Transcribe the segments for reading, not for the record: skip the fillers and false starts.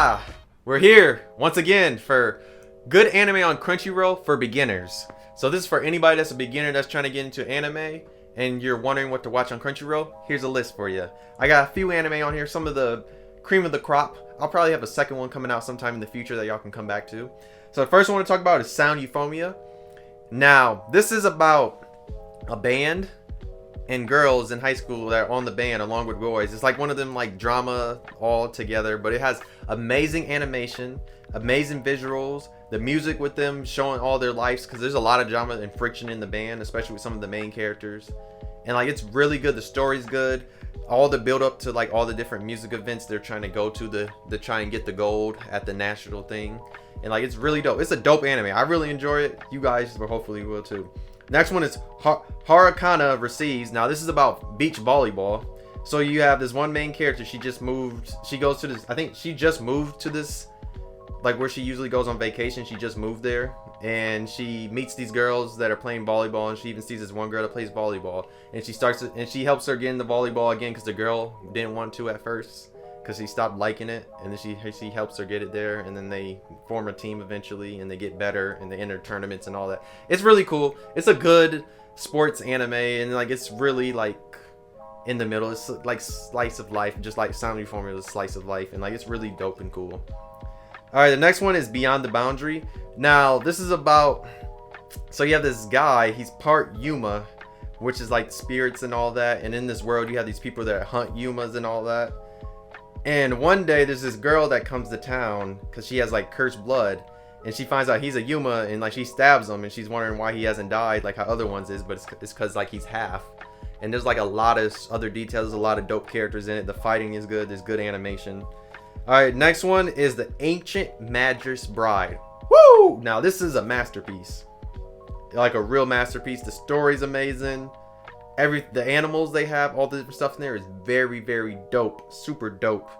Haha! We're here once again for good anime on Crunchyroll for beginners. So this is for anybody that's a beginner that's trying to get into anime and you're wondering what to watch on Crunchyroll. Here's a list for you. I got a few anime on here, some of the cream of the crop. I'll probably have a second one coming out sometime in the future that y'all can come back to. So the first one I want to talk about is Sound Euphoria. Now, this is about a band and girls in high school that are on the band along with boys. It's like one of them like drama all together, but it has amazing animation, amazing visuals, the music with them showing all their lives, because there's a lot of drama and friction in the band, especially with some of the main characters. And like it's really good, the story's good, all the build up to like all the different music events they're trying to go to to try and get the gold at the national thing. And like it's really dope. It's a dope anime. I really enjoy it. You guys will hopefully will too. Next one is Harakana Receives. Now this is about beach volleyball. So you have this one main character. She just moved. She goes to this. I think she just moved to this, like where she usually goes on vacation. She just moved there, and she meets these girls that are playing volleyball. And she even sees this one girl that plays volleyball, and she helps her get into volleyball again because the girl didn't want to at first, because she stopped liking it, and then she helps her get it there, and then they form a team eventually, and they get better, and they enter tournaments and all that. It's really cool. It's a good sports anime, and like it's really like in the middle. It's like slice of life, just like Sound Euphoria is slice of life, and like it's really dope and cool. All right, the next one is Beyond the Boundary. Now this is about, so you have this guy, he's part Yuma, which is like spirits and all that, and in this world you have these people that hunt Yumas and all that. And one day there's this girl that comes to town because she has like cursed blood, and she finds out he's a Yuma, and like she stabs him, and she's wondering why he hasn't died like how other ones is, but it's because like he's half. And there's like a lot of other details, there's a lot of dope characters in it. The fighting is good, there's good animation. Alright, next one is The Ancient Madras Bride. Woo! Now this is a masterpiece, like a real masterpiece. The story's amazing. The animals they have, all the different stuff in there is very, very dope, super dope.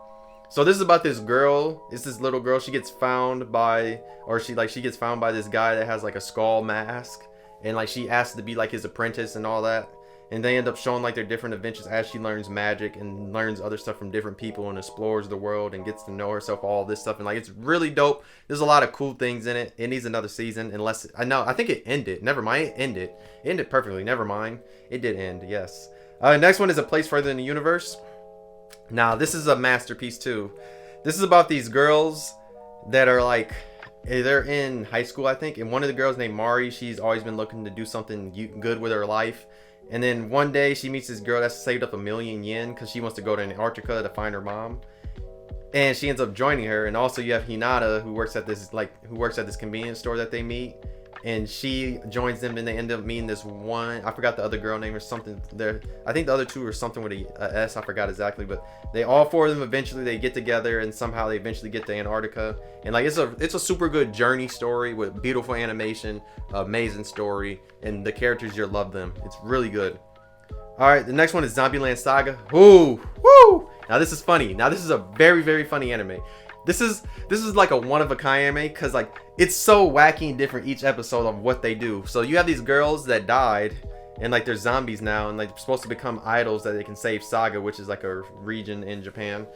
So this is about this girl. It's this little girl. She gets found by, she gets found by this guy that has like a skull mask, and like she asks to be like his apprentice and all that. And they end up showing like their different adventures as she learns magic and learns other stuff from different people and explores the world and gets to know herself, all this stuff. And like it's really dope. There's a lot of cool things in it. It needs another season, unless I think it ended. Never mind, it ended. It ended perfectly. Never mind. It did end, yes. Next one is A Place Further in the Universe. Now this is a masterpiece too. This is about these girls that are like, they're in high school, I think, and one of the girls named Mari, she's always been looking to do something good with her life. And then one day she meets this girl that's saved up 1,000,000 yen because she wants to go to Antarctica to find her mom. And she ends up joining her. And also you have Hinata, who works at this convenience store that they meet. And she joins them, and they end up meeting this one, I forgot the other girl name or something there. I think the other two are something with a S, I forgot exactly, but they all four of them eventually they get together, and somehow they eventually get to Antarctica. And like it's a super good journey story with beautiful animation, amazing story, and the characters, you'll love them. It's really good. All right, the next one is Zombieland Saga. Ooh, woo! Now this is funny. Now this is a very, very funny anime. This is like a one-of-a-kind anime because like it's so wacky and different each episode of what they do. So you have these girls that died, and like they're zombies now, and like supposed to become idols that they can save Saga, which is like a region in Japan.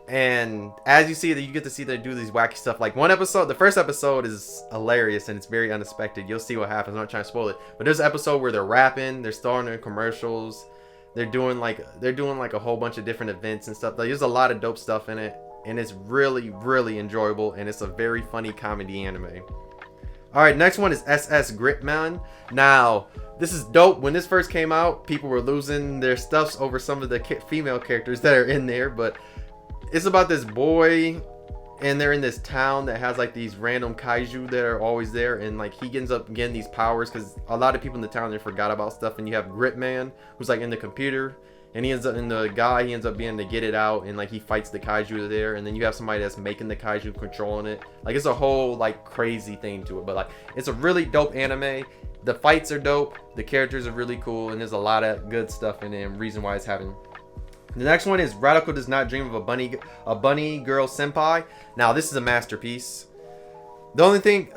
And as you see that, you get to see they do these wacky stuff. Like one episode, the first episode is hilarious and it's very unexpected. You'll see what happens. I'm not trying to spoil it, but there's an episode where they're rapping, they're starring in commercials, they're doing like a whole bunch of different events and stuff. Like, there's a lot of dope stuff in it. And it's really, really enjoyable, and it's a very funny comedy anime. Alright, next one is SS Gritman. Now, this is dope. When this first came out, people were losing their stuffs over some of the female characters that are in there, but it's about this boy, and they're in this town that has like these random kaiju that are always there, and like he ends up getting these powers because a lot of people in the town, they forgot about stuff. And you have Gritman, who's like in the computer, and he ends up being to get it out, and like he fights the kaiju there. And then you have somebody that's making the kaiju, controlling it. Like it's a whole like crazy thing to it, but like it's a really dope anime. The fights are dope, the characters are really cool, and there's a lot of good stuff in it, and reason why it's having. The next one is Radical Does Not Dream of a Bunny Girl Senpai. Now this is a masterpiece. The only thing,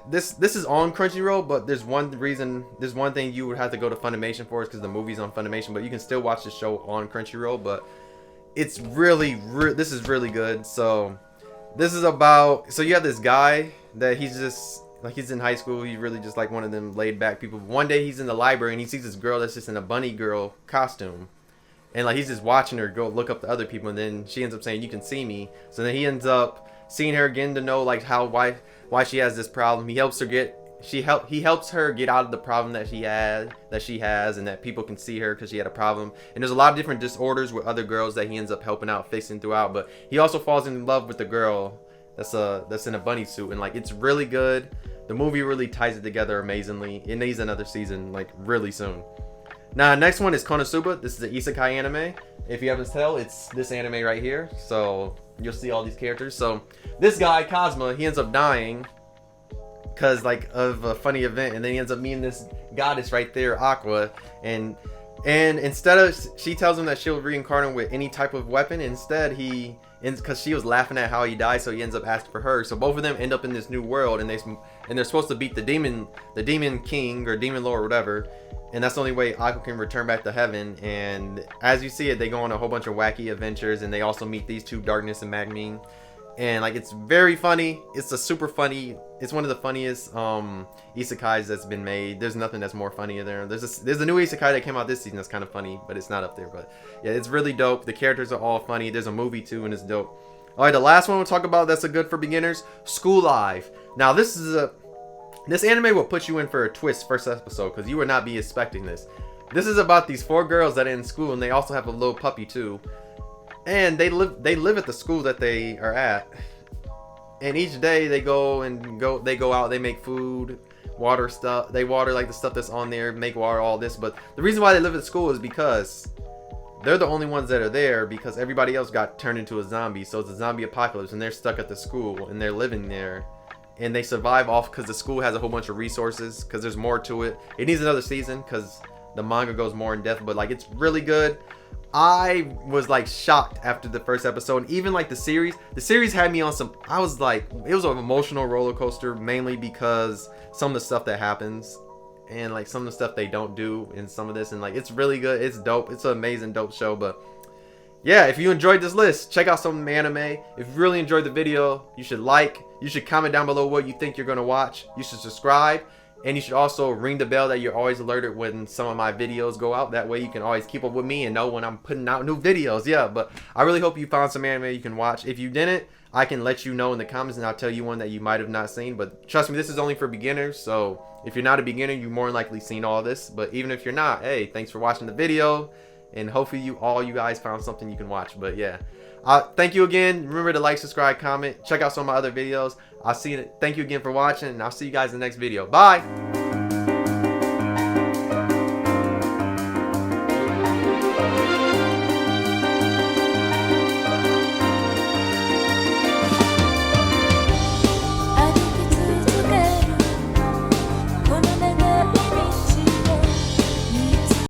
this is on Crunchyroll, but there's one thing you would have to go to Funimation for, is because the movie's on Funimation, but you can still watch the show on Crunchyroll. But it's this is really good. So This is about, so you have this guy that he's just like, he's in high school. He's really just like one of them laid back people. One day he's in the library and he sees this girl that's just in a bunny girl costume, and like he's just watching her go look up to other people, and then she ends up saying, "You can see me." So then he ends up seeing her again to know like why she has this problem. He helps her get he helps her get out of the problem that she has, and that people can see her because she had a problem. And there's a lot of different disorders with other girls that he ends up helping out fixing throughout. But he also falls in love with the girl that's in a bunny suit, and like it's really good. The movie really ties it together amazingly. It needs another season like really soon. Now, next one is Konosuba. This is an isekai anime. If you haven't tell, it's this anime right here. So you'll see all these characters. So this guy, Cosma, he ends up dying because like of a funny event, and then he ends up meeting this goddess right there, Aqua, and instead of, she tells him that she'll reincarnate with any type of weapon. Instead, he ends, because she was laughing at how he died, so he ends up asking for her. So both of them end up in this new world, and they're supposed to beat the demon king or demon lord or whatever. And that's the only way Aqua can return back to heaven. And as you see it, they go on a whole bunch of wacky adventures, and they also meet these two, Darkness and Magmine. And like, it's very funny. It's one of the funniest isekais that's been made. There's nothing that's more funny there. There's a new isekai that came out this season that's kind of funny, but it's not up there. But yeah, it's really dope. The characters are all funny. There's a movie too, and it's dope. All right, the last one we'll talk about that's a good for beginners, School Live. Now this anime will put you in for a twist first episode, because you would not be expecting this. This is about these 4 girls that are in school, and they also have a little puppy too. And they live at the school that they are at. And each day they go out, they make food, water stuff. They water like the stuff that's on there, make water, all this. But the reason why they live at school is because they're the only ones that are there, because everybody else got turned into a zombie. So it's a zombie apocalypse, and they're stuck at the school, and they're living there. And they survive off because the school has a whole bunch of resources, because there's more to it. It needs another season because the manga goes more in depth, but like, it's really good. I was like shocked after the first episode. Even like the series had me on some, I was like, it was an emotional roller coaster, mainly because some of the stuff that happens and like some of the stuff they don't do in some of this. And like, it's really good. It's dope. It's an amazing dope show. But yeah, if you enjoyed this list, check out some anime. If you really enjoyed the video, you should comment down below what you think you're going to watch. You should subscribe. And you should also ring the bell that you're always alerted when some of my videos go out. That way you can always keep up with me and know when I'm putting out new videos. Yeah, but I really hope you found some anime you can watch. If you didn't, I can let you know in the comments, and I'll tell you one that you might have not seen. But trust me, this is only for beginners. So if you're not a beginner, you've more than likely seen all this. But even if you're not, hey, thanks for watching the video. And hopefully all you guys found something you can watch. But yeah, thank you again. Remember to like, subscribe, comment. Check out some of my other videos. Thank you again for watching, and I'll see you guys in the next video. Bye.